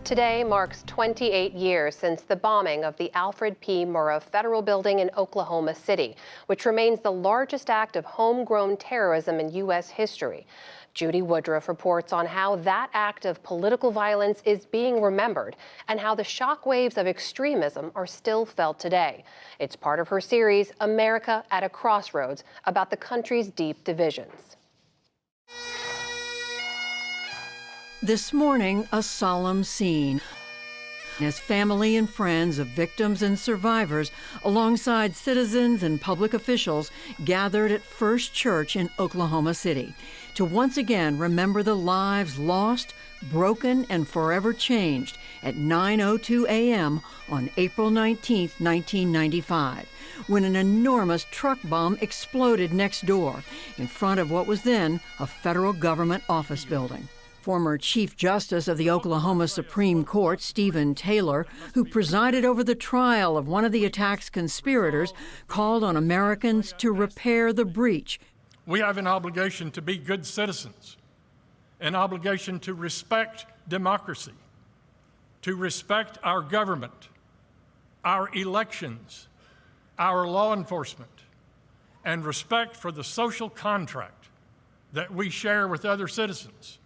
Today marks 28 years since the bombing of the Alfred P. Murrah Federal Building in Oklahoma City, which remains the largest act of homegrown terrorism in U.S. history. Judy Woodruff reports on how that act of political violence is being remembered and how the shockwaves of extremism are still felt today. It's part of her series, America at a Crossroads, about the country's deep divisions. This morning, a solemn scene as family and friends of victims and survivors, alongside citizens and public officials, gathered at First Church in Oklahoma City to once again remember the lives lost, broken, and forever changed at 9:02 a.m. on April 19, 1995, when an enormous truck bomb exploded next door in front of what was then a federal government office building. Former Chief Justice of the Oklahoma Supreme Court, Stephen Taylor, who presided over the trial of one of the attack's conspirators, called on Americans to repair the breach. We have an obligation to be good citizens, an obligation to respect democracy, to respect our government, our elections, our law enforcement, and respect for the social contract that we share with other citizens.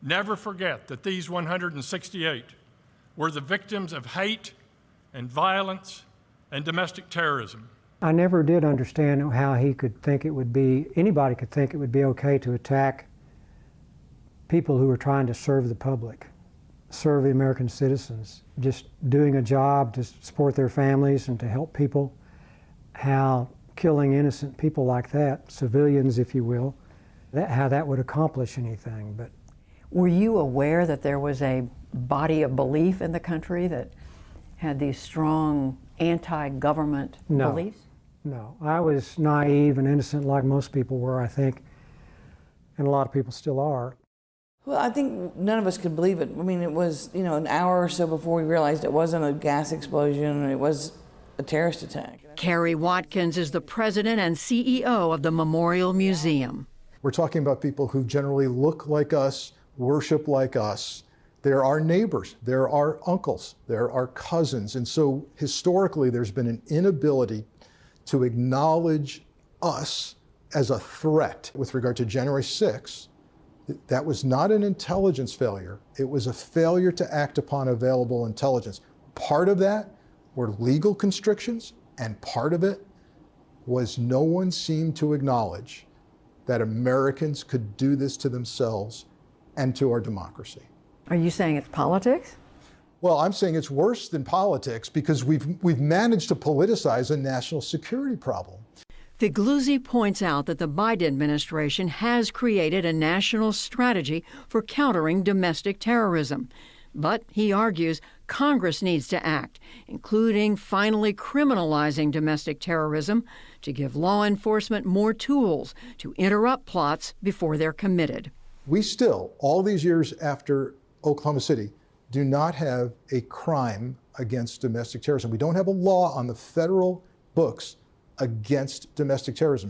Never forget that these 168 were the victims of hate and violence and domestic terrorism. I never did understand how he could think it would be, anybody could think it would be okay to attack people who were trying to serve the public, serve the American citizens, just doing a job to support their families and to help people. How killing innocent people like that, civilians if you will, how that would accomplish anything. But were you aware that there was a body of belief in the country that had these strong anti-government beliefs? No, I was naive and innocent like most people were, I think, and a lot of people still are. Well, I think none of us could believe it. I mean, it was, an hour or so before we realized it wasn't a gas explosion, it was a terrorist attack. Kerry Watkins is the president and CEO of the Memorial Museum. We're talking about people who generally look like us, worship like us. They're our neighbors, they're our uncles, they're our cousins. And so historically, there's been an inability to acknowledge us as a threat. With regard to January 6th, that was not an intelligence failure. It was a failure to act upon available intelligence. Part of that were legal constrictions, and part of it was no one seemed to acknowledge that Americans could do this to themselves and to our democracy. Are you saying it's politics? Well, I'm saying it's worse than politics because we've managed to politicize a national security problem. Figluzzi points out that the Biden administration has created a national strategy for countering domestic terrorism. But, he argues, Congress needs to act, including finally criminalizing domestic terrorism to give law enforcement more tools to interrupt plots before they're committed. We still, all these years after Oklahoma City, do not have a crime against domestic terrorism. We don't have a law on the federal books against domestic terrorism.